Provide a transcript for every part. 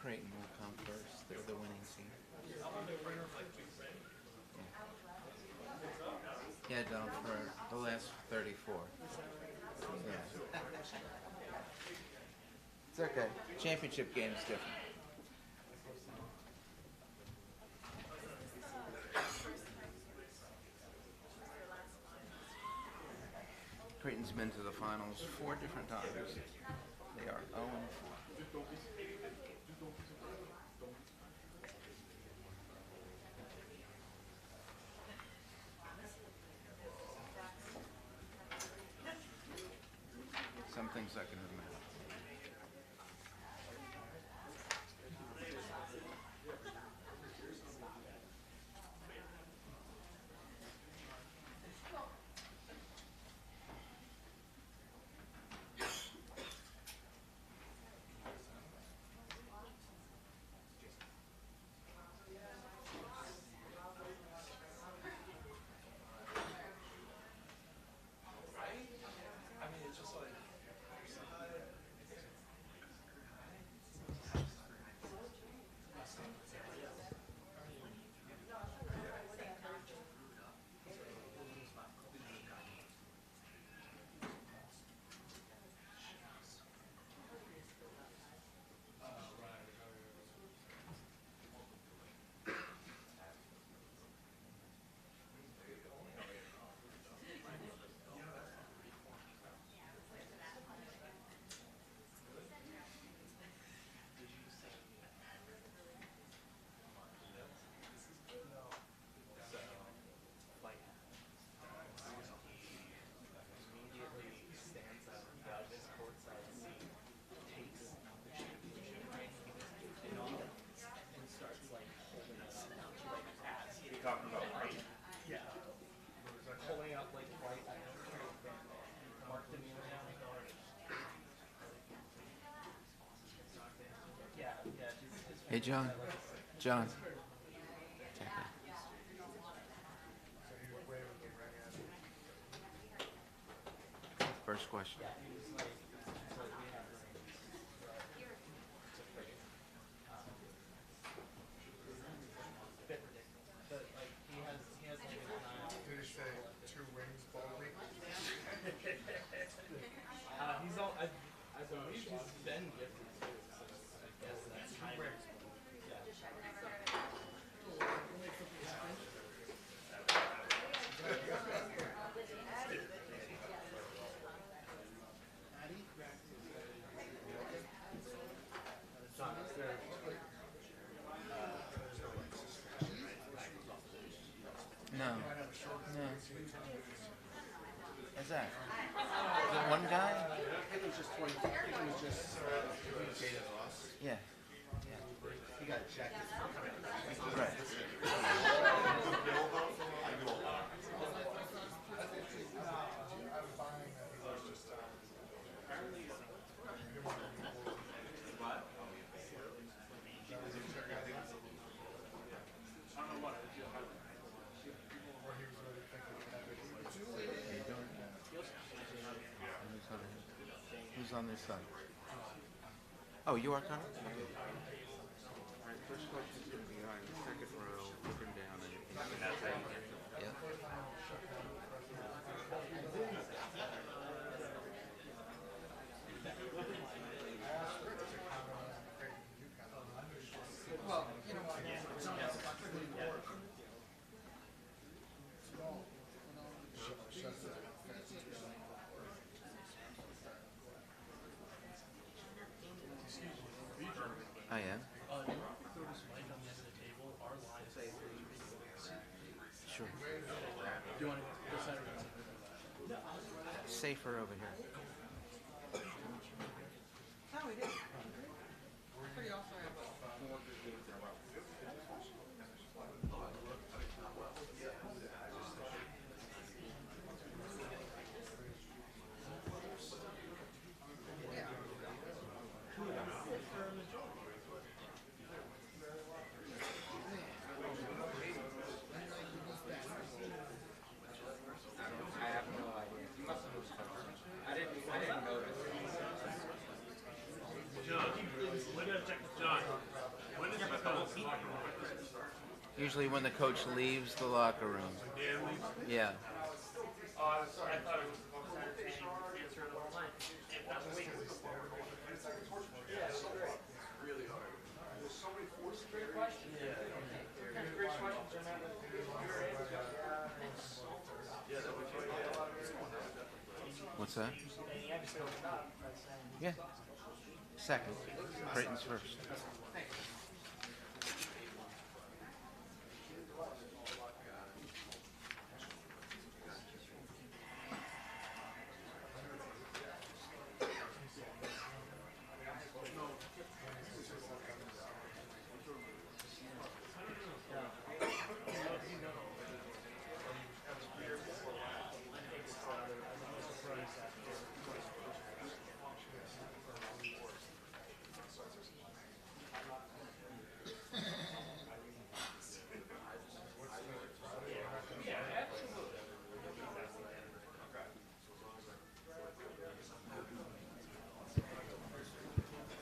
Creighton will come first. They're the winning team. Yeah, Don, for the last 34. Yeah. It's okay. Championship game is different. Creighton's been to the finals 4 different times. They are 0-4. Some things I can admit. Hey, John. John. Check it. First question. Did he say 2 wings boldly? He's all. I believe he's been gifted too. So I guess that's kind of. No. No. What's that? Is it one guy? I think it was just 20. I think it was just Jada Ross. Yeah. He got ejected. Right. Who's on this side? Oh, you are Connor? Okay. Alright, first question is going to be on the second row, looking down, and that's how you get them. Yeah. Well, you know what? I am. Throw this mic on the end of the table. Our line say Sure. do you want to decide or Safer over here. No, we did. Pretty awesome. I have no idea. You must have moved something. I didn't notice. Usually when the coach leaves the locker room. Yeah. What's that? Yeah. Second. Creighton's first.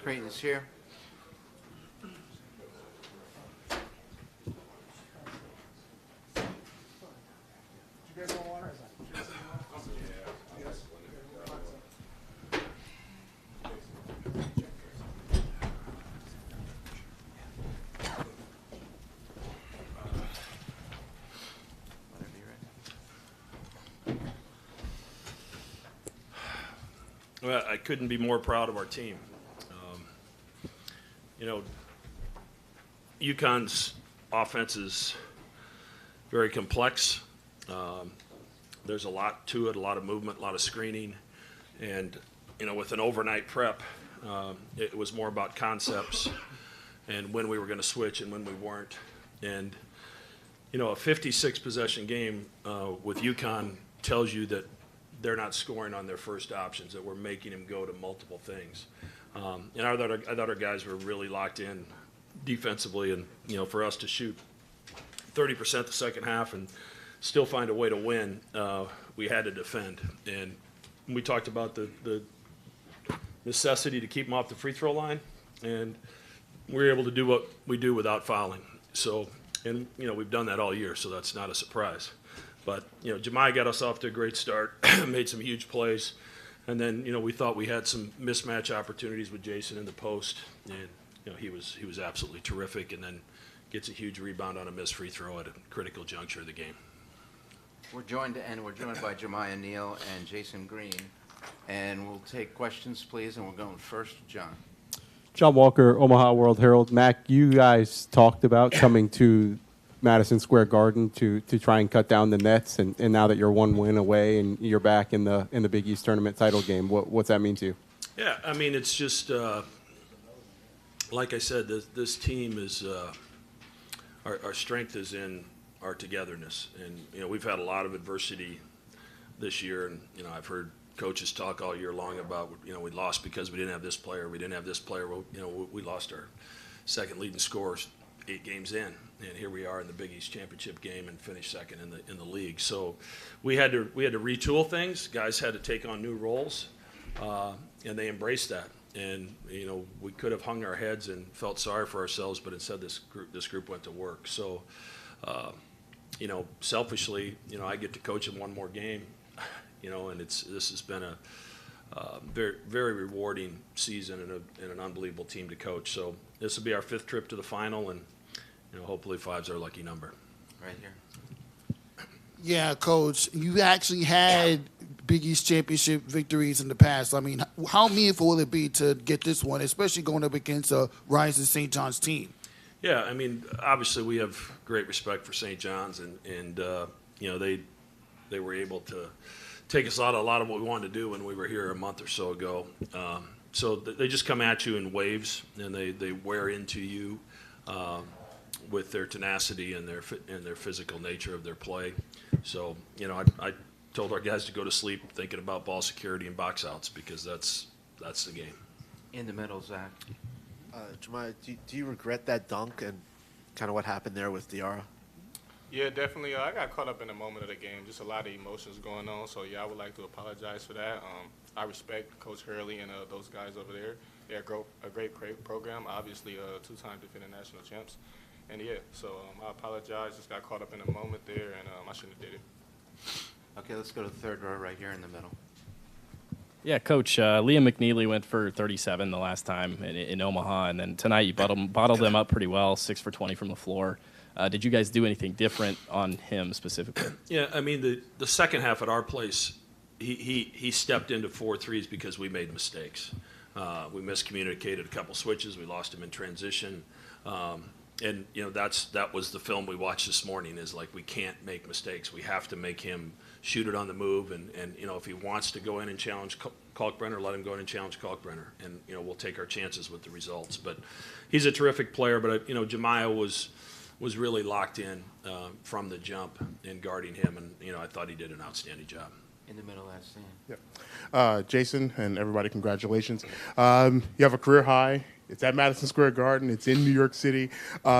Creighton's here. You guys want water? Whenever you're ready. Well, I couldn't be more proud of our team. You know, UConn's offense is very complex. There's a lot to it, a lot of movement, a lot of screening. And, you know, with an overnight prep, it was more about concepts and when we were going to switch and when we weren't. And, you know, a 56 possession game with UConn tells you that they're not scoring on their first options, that we're making them go to multiple things. And I thought our guys were really locked in defensively, and, you know, for us to shoot 30% the second half and still find a way to win, we had to defend. And we talked about the necessity to keep them off the free throw line, and we were able to do what we do without fouling. So, and, you know, we've done that all year, so that's not a surprise. But, you know, Jemiah got us off to a great start, made some huge plays. And then, you know, we thought we had some mismatch opportunities with Jason in the post. And, you know, he was absolutely terrific, and then gets a huge rebound on a missed free throw at a critical juncture of the game. We're joined by Jemiah Neal and Jason Green. And we'll take questions, please. And we're going first to John. John Walker, Omaha World Herald. Mac, you guys talked about coming to Madison Square Garden to try and cut down the nets, and now that you're one win away and you're back in the Big East tournament title game, what's that mean to you? Yeah, I mean, it's just like I said, this team is our strength is in our togetherness, and, you know, we've had a lot of adversity this year, and, you know, I've heard coaches talk all year long about, you know, we lost because we didn't have this player, well, you know, we lost our second leading scorer 8 games in, and here we are in the Big East championship game and finished second in the league. So we had to retool things. Guys had to take on new roles, and they embraced that. And, you know, we could have hung our heads and felt sorry for ourselves, but instead this group went to work. So, you know, selfishly, you know, I get to coach them one more game, you know, and this has been a very, very rewarding season and an unbelievable team to coach. So this will be our 5th trip to the final, and, you know, hopefully 5's our lucky number. Right here. Yeah, Coach, you actually had Big East championship victories in the past. I mean, how meaningful will it be to get this one, especially going up against a rising St. John's team? Yeah, I mean, obviously we have great respect for St. John's, and you know, they were able to take us out of a lot of what we wanted to do when we were here a month or so ago. So they just come at you in waves, and they wear into you with their tenacity and their physical nature of their play. So, you know, I told our guys to go to sleep thinking about ball security and box outs, because that's the game. In the middle, Zach. Jemiah, do you regret that dunk and kind of what happened there with Diarra? Yeah, definitely. I got caught up in the moment of the game. Just a lot of emotions going on. So, yeah, I would like to apologize for that. I respect Coach Hurley and those guys over there. They're a great program, obviously 2-time defending national champs. And yeah, so I apologize. Just got caught up in a moment there, and I shouldn't have did it. Okay, let's go to the third row right here in the middle. Yeah, Coach, Liam McNeely went for 37 the last time in Omaha, and then tonight you bottled them up pretty well, 6 for 20 from the floor. Did you guys do anything different on him specifically? Yeah, I mean, the second half at our place, he stepped into 4 threes because we made mistakes. We miscommunicated a couple switches. We lost him in transition. And, you know, that was the film we watched this morning, is like, we can't make mistakes. We have to make him shoot it on the move. And you know, if he wants to go in and challenge Kalkbrenner, let him go in and challenge Kalkbrenner. And, you know, we'll take our chances with the results. But he's a terrific player. But, you know, Jemiah was really locked in from the jump in guarding him. And, you know, I thought he did an outstanding job. In the middle, last scene. Yep. Jason and everybody, congratulations. You have a career high. It's at Madison Square Garden. It's in New York City.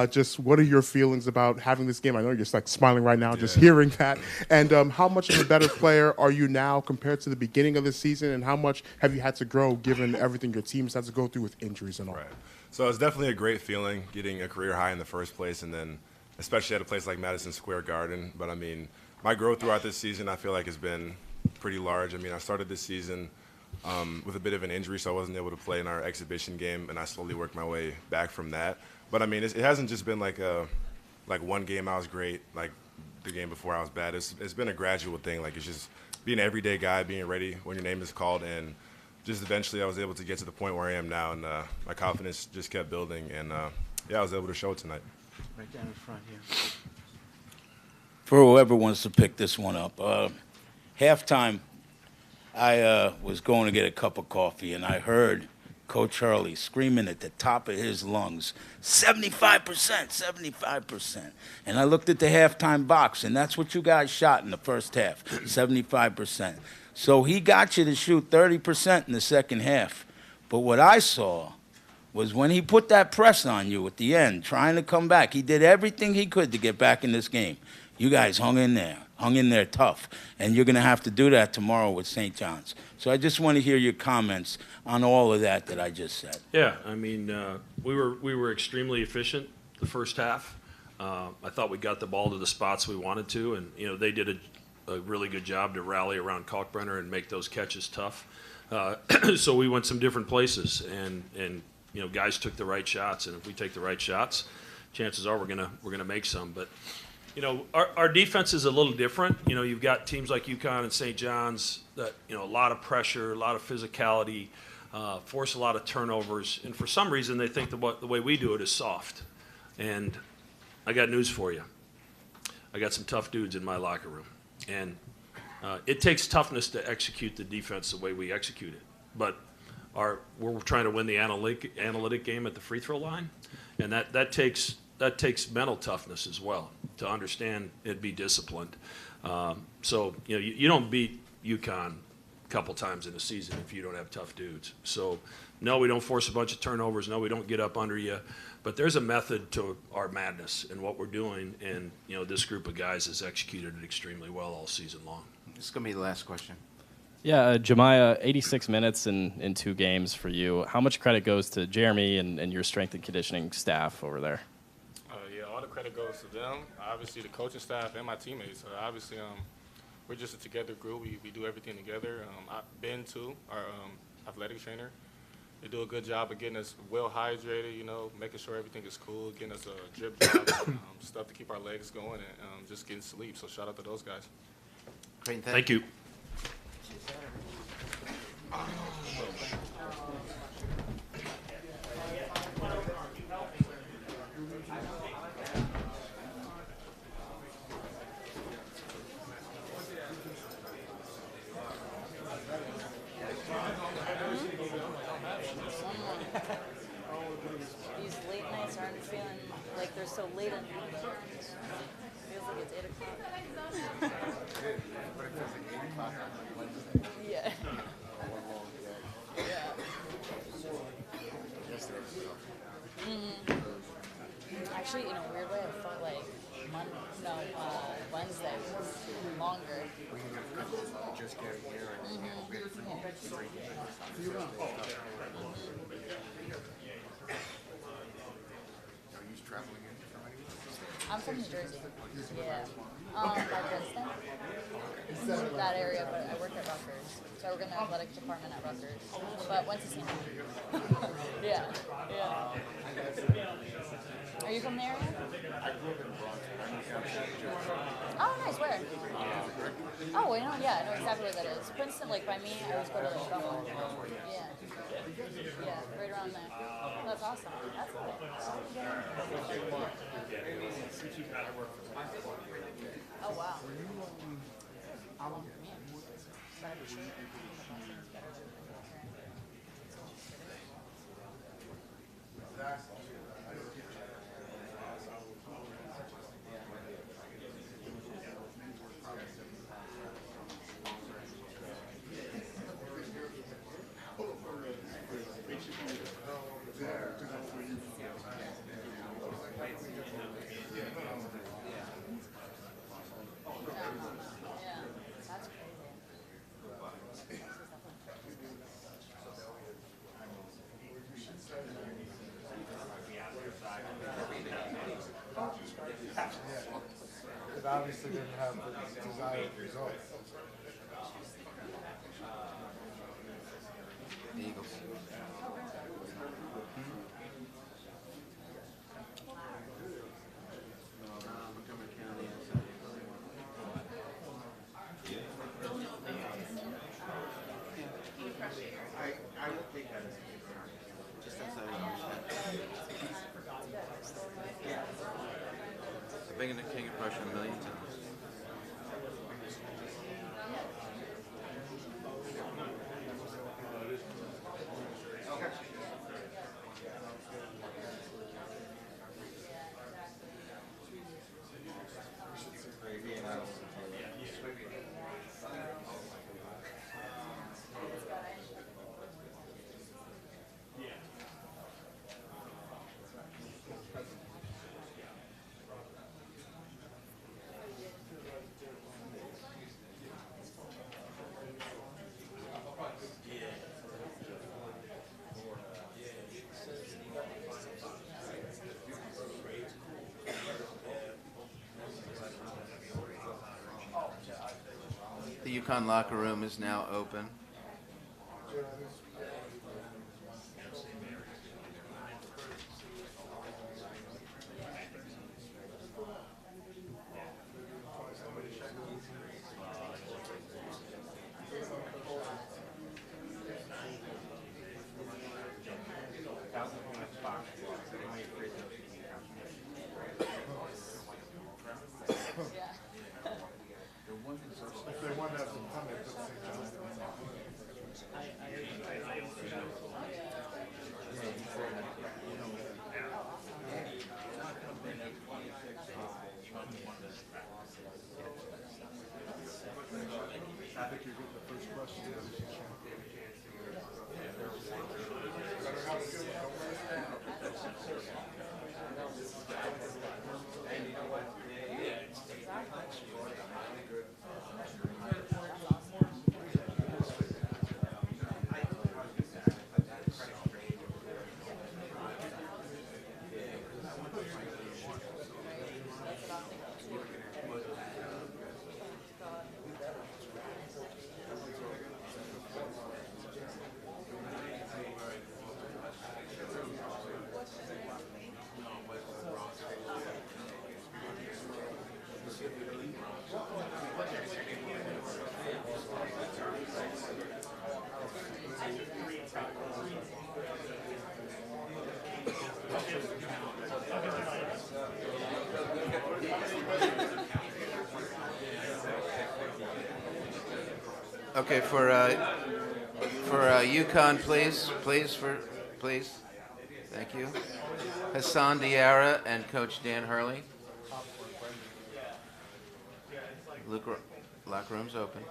Just what are your feelings about having this game? I know you're just like smiling right now, just hearing that. And how much of a better player are you now compared to the beginning of the season? And how much have you had to grow given everything your team's had to go through with injuries and all? Right. So it's definitely a great feeling getting a career high in the first place, and then especially at a place like Madison Square Garden. But I mean, my growth throughout this season, I feel like, has been pretty large. I mean, I started this season with a bit of an injury, so I wasn't able to play in our exhibition game, and I slowly worked my way back from that. But I mean, it hasn't just been like one game I was great, like the game before I was bad. It's been a gradual thing. Like, it's just being an everyday guy, being ready when your name is called, and just eventually I was able to get to the point where I am now, and my confidence just kept building, and yeah, I was able to show it tonight. Right down in front here. For whoever wants to pick this one up, halftime, I was going to get a cup of coffee, and I heard Coach Hurley screaming at the top of his lungs, 75%, 75%. And I looked at the halftime box, and that's what you guys shot in the first half, 75%. So he got you to shoot 30% in the second half. But what I saw was when he put that press on you at the end, trying to come back, he did everything he could to get back in this game. You guys hung in there tough, and you're going to have to do that tomorrow with St. John's. So I just want to hear your comments on all of that I just said. Yeah, I mean, we were extremely efficient the first half. I thought we got the ball to the spots we wanted to, and, you know, they did a really good job to rally around Kalkbrenner and make those catches tough. So we went some different places, and you know, guys took the right shots, and if we take the right shots, chances are we're gonna make some. But you know, our defense is a little different. You know, you've got teams like UConn and St. John's that, you know, a lot of pressure, a lot of physicality, force a lot of turnovers, and for some reason they think the way we do it is soft. And I got news for you. I got some tough dudes in my locker room, and it takes toughness to execute the defense the way we execute it. But we're trying to win the analytic game at the free throw line, and that takes mental toughness as well, to understand and be disciplined. So, you know, you don't beat UConn a couple times in a season if you don't have tough dudes. So, no, we don't force a bunch of turnovers. No, we don't get up under you. But there's a method to our madness and what we're doing, and, you know, this group of guys has executed it extremely well all season long. This is going to be the last question. Yeah, Jemiah, 86 minutes in 2 games for you. How much credit goes to Jeremy and your strength and conditioning staff over there? Yeah, all the credit goes to them. Obviously, the coaching staff and my teammates. Obviously, we're just a together group. We do everything together. Ben, too, our athletic trainer, they do a good job of getting us well hydrated, you know, making sure everything is cool, getting us a drip drop, stuff to keep our legs going, and just getting sleep. So shout out to those guys. Great, Thank you. These late nights aren't feeling like they're so late anymore. Feels like it's 8 o'clock. Yeah. Actually, in a weird way, I felt like Wednesday was longer. Just getting here and we had 3 games. traveling in from anywhere? I'm from New Jersey. Yeah. By Princeton. That area, but I work at Rutgers. So I work in the athletic department at Rutgers. But went to Semifinal. Yeah. Yeah. Are you from the area? I grew up in Bronx, but I moved down to New Jersey. Oh, nice. Where? Oh, well, yeah, I know exactly where that is. Princeton, like by me, I always go to the Belmont. Yeah. Yeah, right around there. That's awesome. That's cool. Oh, wow. Yeah, that's crazy. It obviously didn't have the desired result. The Eagles. Montgomery County is, I will take that as just outside of I've been in the King of Prussia a million times. The UConn locker room is now open. If they won that from Sunday, it's St. John's. I think you're getting the first question. Okay, for UConn, please. Thank you. Hassan Diarra and Coach Dan Hurley. Locker room's open.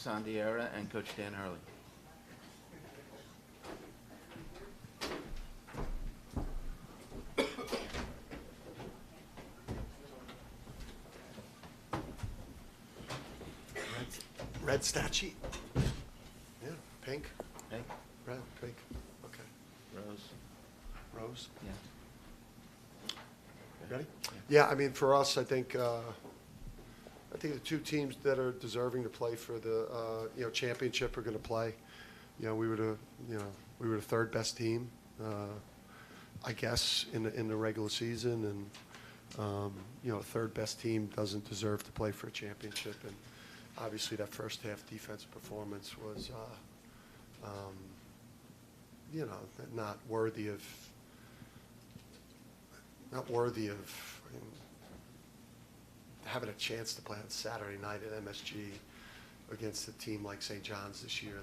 Sandiera and Coach Dan Hurley. Red stat sheet. Yeah, pink. Pink. Red, pink. Okay. Rose. Rose. Yeah. Ready? Yeah, I mean, for us, I think the two teams that are deserving to play for the championship are going to play. We were the third best team, I guess, in the regular season, and third best team doesn't deserve to play for a championship. And obviously, that first half defensive performance was, not worthy of. Having a chance to play on Saturday night at MSG against a team like St. John's this year.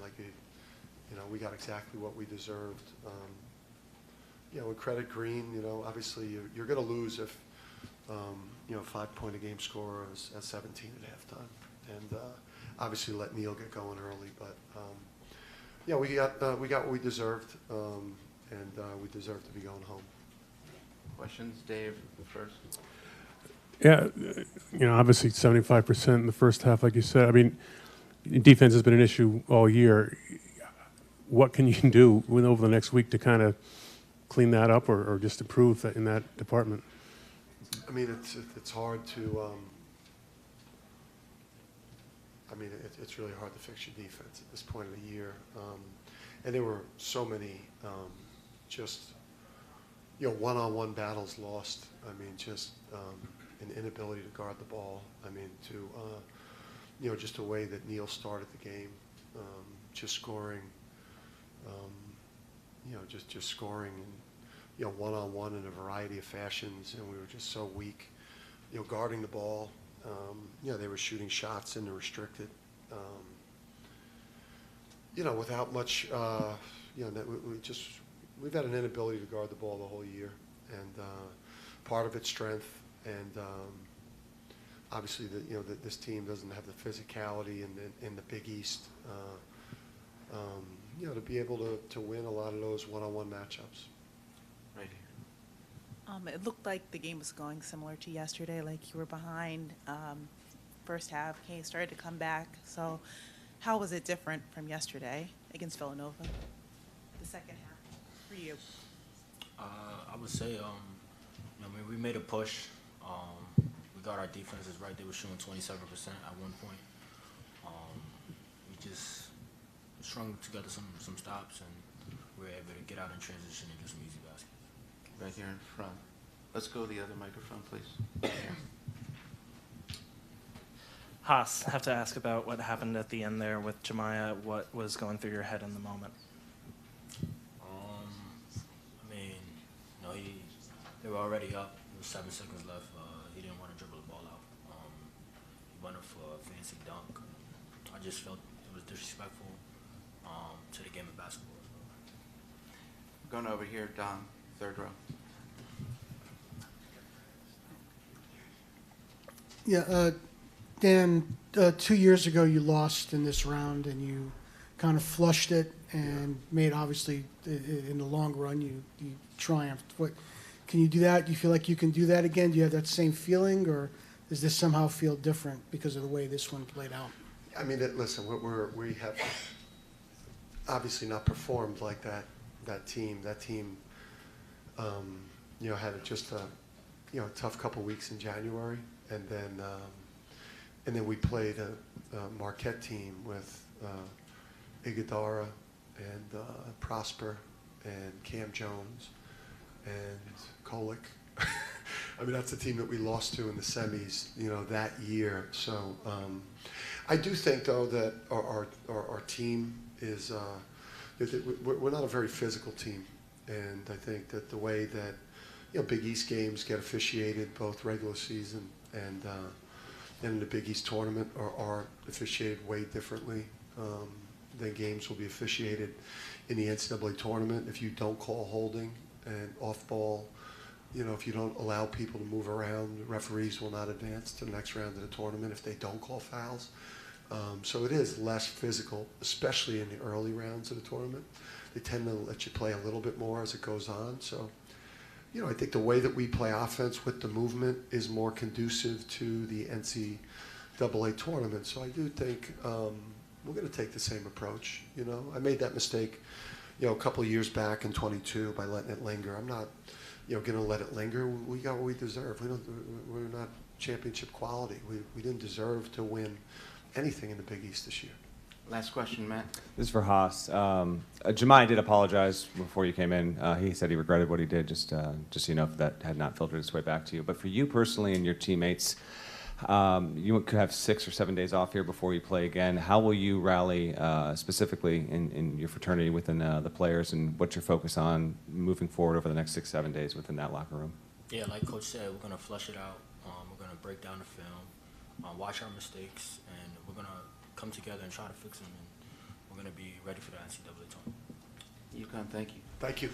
We got exactly what we deserved. And credit Green, obviously you're going to lose if, 5-point a game score is at 17 at halftime. And obviously let Neil get going early. But, we got what we deserved, and we deserve to be going home. Questions? Dave first. Yeah, obviously 75% in the first half, like you said. I mean, defense has been an issue all year. What can you do over the next week to kind of clean that up or just improve in that department? I mean, it's hard to. It's really hard to fix your defense at this point of the year, and there were so many one-on-one battles lost. I mean, just an inability to guard the ball. I mean, just the way that Neil started the game, just scoring, just scoring, and one-on-one in a variety of fashions, and we were just so weak, guarding the ball. They were shooting shots in the restricted, without much, we've had an inability to guard the ball the whole year, and part of it's strength, and obviously this team doesn't have the physicality in the Big East, to be able to win a lot of those one-on-one matchups. Right here. It looked like the game was going similar to yesterday, like you were behind first half, okay, started to come back. So how was it different from yesterday against Villanova, the second half, for you? I would say, we made a push. We got our defenses right. They were shooting 27% at one point. We just strung together some stops, and we were able to get out in transition and get some easy baskets. Right here in front. Let's go to the other microphone, please. Haas, have to ask about what happened at the end there with Jemiah. What was going through your head in the moment? They were already up. There was 7 seconds left. He didn't want to dribble the ball out. He went up for a fancy dunk. I just felt it was disrespectful to the game of basketball. Going over here, Don, third row. Yeah, Dan, 2 years ago you lost in this round and you kind of flushed it and made, obviously, in the long run, you triumphed. What can you do that? Do you feel like you can do that again? Do you have that same feeling, or does this somehow feel different because of the way this one played out? I mean, listen, we have obviously not performed like that team. That team, had just a tough couple weeks in January, and then we played a Marquette team with Iguodala and Prosper and Cam Jones and Kolick. I mean, that's the team that we lost to in the semis, that year. So I do think, though, that our team is we're not a very physical team, and I think that the way that Big East games get officiated, both regular season and in the Big East tournament, are officiated way differently than games will be officiated in the NCAA tournament. If you don't call holding and off ball, if you don't allow people to move around, referees will not advance to the next round of the tournament if they don't call fouls. So it is less physical, especially in the early rounds of the tournament. They tend to let you play a little bit more as it goes on. So, you know, I think the way that we play offense with the movement is more conducive to the NCAA tournament. So I do think we're going to take the same approach. You know, I made that mistake, you know, a couple of years back in 22 by letting it linger. I'm not, you know, going to let it linger. We got what we deserve. We're not championship quality. We didn't deserve to win anything in the Big East this year. Last question, Matt. This is for Haas. Jemai did apologize before you came in. He said he regretted what he did, just so you know if that had not filtered its way back to you. But for you personally and your teammates, you could have 6 or 7 days off here before you play again. How will you rally specifically in your fraternity within the players, and what's your focus on moving forward over the next 6-7 days within that locker room? Yeah, like Coach said, we're going to flush it out. We're going to break down the film, watch our mistakes, and we're going to come together and try to fix them, and we're going to be ready for the NCAA tournament. UConn, thank you. Thank you.